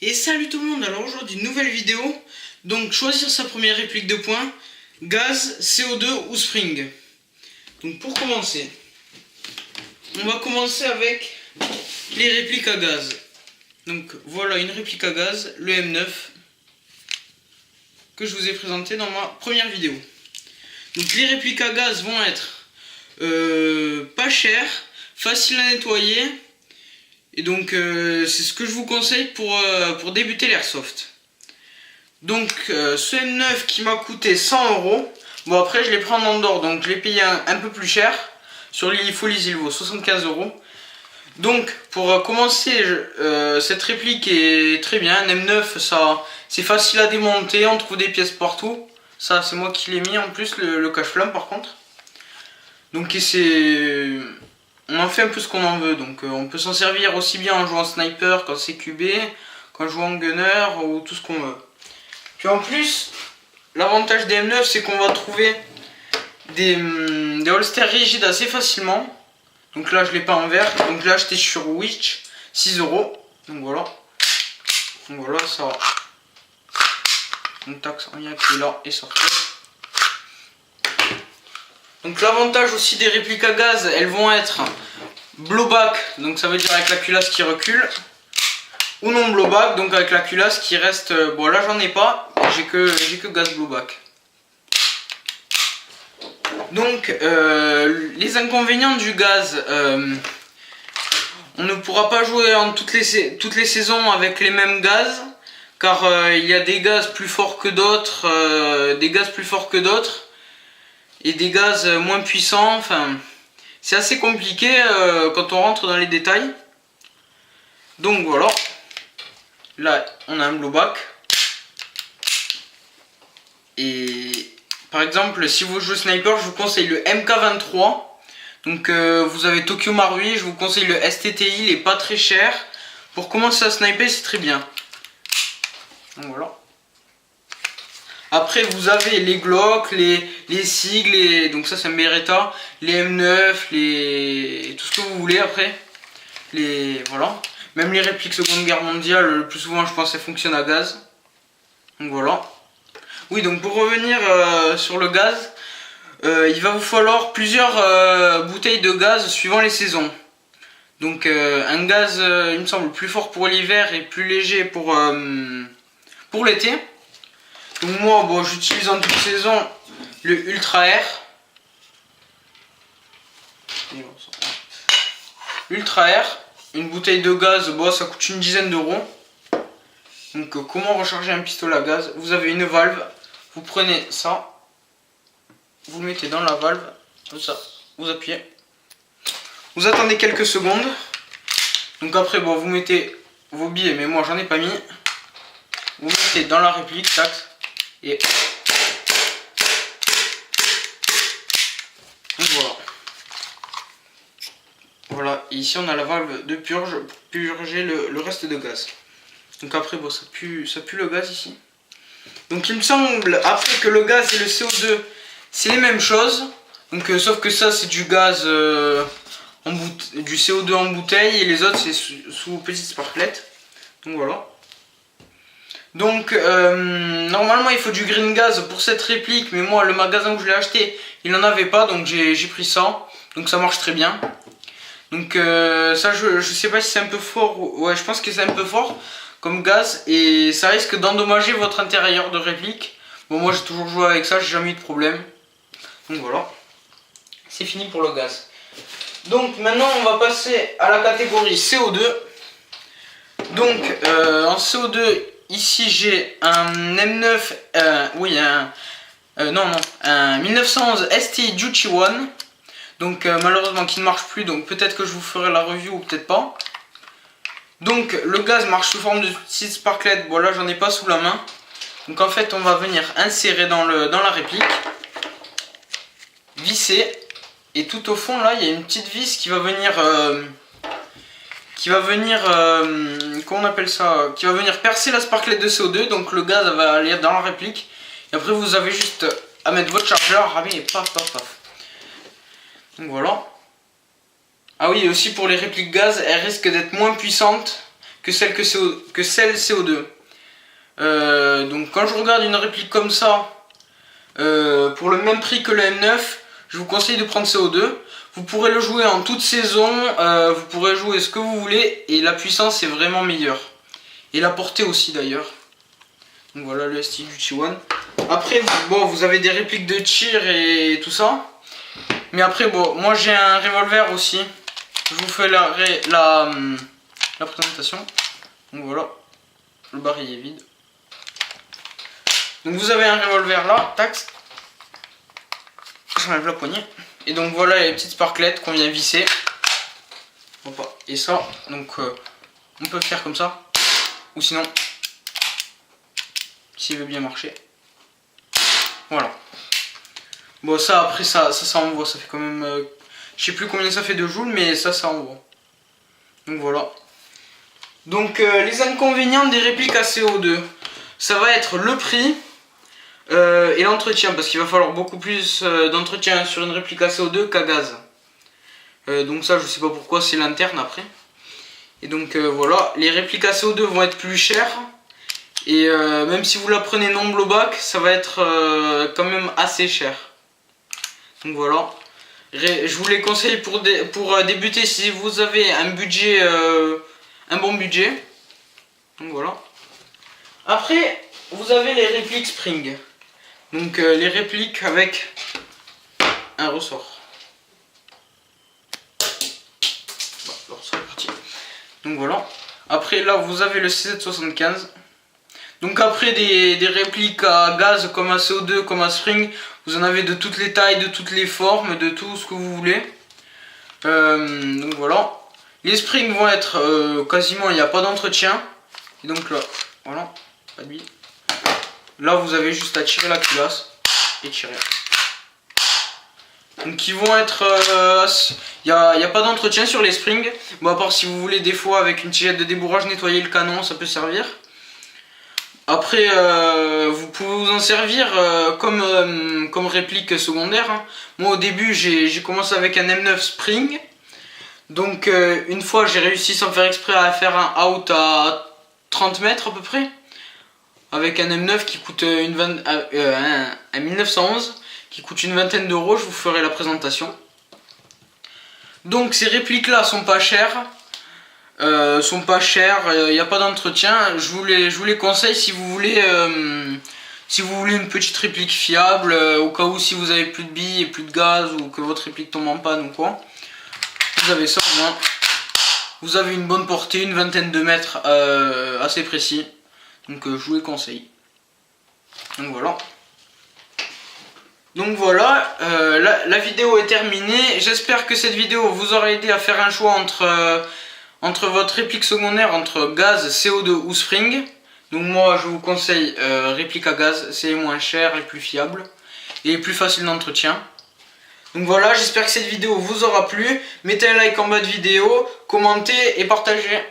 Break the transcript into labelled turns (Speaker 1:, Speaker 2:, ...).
Speaker 1: Et salut tout le monde, alors aujourd'hui nouvelle vidéo. Donc choisir sa première réplique de points, gaz, CO2 ou spring. Donc pour commencer, on va commencer avec les répliques à gaz. Donc voilà une réplique à gaz, le M9, que je vous ai présenté dans ma première vidéo. Donc les répliques à gaz vont être pas chères, faciles à nettoyer. Et donc c'est ce que je vous conseille pour débuter l'airsoft. Donc ce M9 qui m'a coûté 100 €. Bon après je l'ai pris en Andorre, donc je l'ai payé un peu plus cher. Sur l'Illifolis il vaut 75 €. Donc pour commencer, cette réplique est très bien. Un M9 c'est facile à démonter, on trouve des pièces partout. Ça c'est moi qui l'ai mis en plus, le cache-flamme par contre. Donc on en fait un peu ce qu'on en veut, donc on peut s'en servir aussi bien en jouant sniper quand c'est QB, qu'en jouant gunner ou tout ce qu'on veut. Puis en plus, l'avantage des M9 c'est qu'on va trouver des holsters rigides assez facilement. Donc là je l'ai pas en vert, donc je l'ai acheté sur Wish, 6 €. Donc voilà ça va. Donc tac, on y a qui est là et sorti. Donc l'avantage aussi des répliques à gaz, elles vont être blowback, donc ça veut dire avec la culasse qui recule, ou non blowback, donc avec la culasse qui reste. Bon là j'en ai pas, j'ai que gaz blowback. Donc les inconvénients du gaz, on ne pourra pas jouer en toutes les saisons avec les mêmes gaz, car il y a des gaz plus forts que d'autres, et des gaz moins puissants. Enfin, c'est assez compliqué quand on rentre dans les détails. Donc voilà, là on a un blowback. Et par exemple, si vous jouez sniper, je vous conseille le MK23. Donc vous avez Tokyo Marui, je vous conseille le STTI, il est pas très cher. Pour commencer à sniper, c'est très bien. Donc voilà. Après vous avez les Glock, les SIG, donc ça c'est un Beretta, les M9, tout ce que vous voulez après. Voilà. Même les répliques Seconde Guerre mondiale, le plus souvent je pense elles fonctionnent à gaz. Donc voilà. Oui, donc pour revenir sur le gaz, il va vous falloir plusieurs bouteilles de gaz suivant les saisons. Donc un gaz il me semble plus fort pour l'hiver et plus léger pour l'été. Donc moi bon, j'utilise en toute saison le Ultra Air. Ultra Air, une bouteille de gaz, bon, ça coûte une dizaine d'euros. Donc comment recharger un pistolet à gaz? Vous avez une valve, vous prenez ça, vous le mettez dans la valve, comme ça, vous appuyez. Vous attendez quelques secondes. Donc après bon, vous mettez vos billets, mais moi j'en ai pas mis. Vous mettez dans la réplique, tac. Et donc voilà, et ici on a la valve de purge pour purger le reste de gaz. Donc après bon, ça pue le gaz ici. Donc il me semble après que le gaz et le CO2 c'est les mêmes choses. Donc sauf que ça c'est du gaz du CO2 en bouteille et les autres c'est sous petite sparklette. Donc voilà. Donc normalement il faut du green gas pour cette réplique, mais moi le magasin où je l'ai acheté il n'en avait pas, donc j'ai pris ça. Donc ça marche très bien. Donc ça je sais pas si c'est un peu fort, ouais je pense que c'est un peu fort comme gaz et ça risque d'endommager votre intérieur de réplique. Bon moi j'ai toujours joué avec ça, j'ai jamais eu de problème. Donc voilà, c'est fini pour le gaz. Donc maintenant on va passer à la catégorie CO2. Donc en CO2 ici j'ai un M9, un 1911 ST Duty One. Donc malheureusement qui ne marche plus, donc peut-être que je vous ferai la review ou peut-être pas. Donc le gaz marche sous forme de petite sparklette, bon là j'en ai pas sous la main. Donc en fait on va venir insérer dans la réplique, visser, et tout au fond là il y a une petite vis qui va venir comment on appelle ça, qui va venir percer la sparklette de CO2, donc le gaz va aller dans la réplique. Et après vous avez juste à mettre votre chargeur, ramer et paf paf paf. Donc voilà. Ah oui, et aussi pour les répliques gaz, elles risquent d'être moins puissantes que celle CO2. Donc quand je regarde une réplique comme ça, pour le même prix que le M9, je vous conseille de prendre CO2. Vous pourrez le jouer en toute saison, vous pourrez jouer ce que vous voulez et la puissance est vraiment meilleure. Et la portée aussi d'ailleurs. Donc voilà le STG du T1. Après, bon, vous avez des répliques de tir et tout ça. Mais après, bon, moi j'ai un revolver aussi. Je vous fais la présentation. Donc voilà, le baril est vide. Donc vous avez un revolver là, tac. J'enlève la poignée. Et donc voilà les petites sparklettes qu'on vient visser. Et ça, donc on peut le faire comme ça. Ou sinon, s'il veut bien marcher. Voilà. Bon ça après ça envoie, ça fait quand même... je sais plus combien ça fait de joules, mais ça envoie. Donc voilà. Donc les inconvénients des répliques à CO2. Ça va être le prix. Et l'entretien, parce qu'il va falloir beaucoup plus d'entretien sur une réplique à CO2 qu'à gaz. Donc ça je sais pas pourquoi, c'est l'interne après. Et donc voilà, les répliques à CO2 vont être plus chères. Et même si vous la prenez non blow-back, ça va être quand même assez cher. Donc voilà, je vous les conseille pour débuter si vous avez un budget, un bon budget. Donc voilà. Après, vous avez les répliques Spring. Donc les répliques avec un ressort. Bon, le ressort est parti. Donc voilà. Après là vous avez le C775. Donc après des répliques à gaz comme à CO2, comme à Spring, vous en avez de toutes les tailles, de toutes les formes, de tout ce que vous voulez. Donc voilà. Les Springs vont être quasiment, il n'y a pas d'entretien. Et donc là, voilà, pas de bille. Là vous avez juste à tirer la culasse et tirer. Donc ils vont être... il n'y a pas d'entretien sur les Springs. Bon, à part si vous voulez des fois avec une tigette de débourrage nettoyer le canon, ça peut servir. Après vous pouvez vous en servir comme réplique secondaire. Hein. Moi au début j'ai commencé avec un M9 Spring. Donc une fois j'ai réussi sans faire exprès à faire un out à 30 mètres à peu près. Avec un M9 qui coûte un 1911 qui coûte une vingtaine d'euros, je vous ferai la présentation. Donc ces répliques là sont pas chères. Il n'y a pas d'entretien. Je vous les conseille si vous voulez une petite réplique fiable, au cas où si vous avez plus de billes et plus de gaz ou que votre réplique tombe en panne ou quoi. Vous avez ça au moins. Vous avez une bonne portée, une vingtaine de mètres assez précis. Donc je vous les conseille. Donc voilà, la vidéo est terminée. J'espère que cette vidéo vous aura aidé à faire un choix entre votre réplique secondaire, entre gaz, CO2 ou Spring. Donc moi je vous conseille réplique à gaz, c'est moins cher et plus fiable et plus facile d'entretien. Donc voilà, j'espère que cette vidéo vous aura plu. Mettez un like en bas de vidéo, commentez et partagez.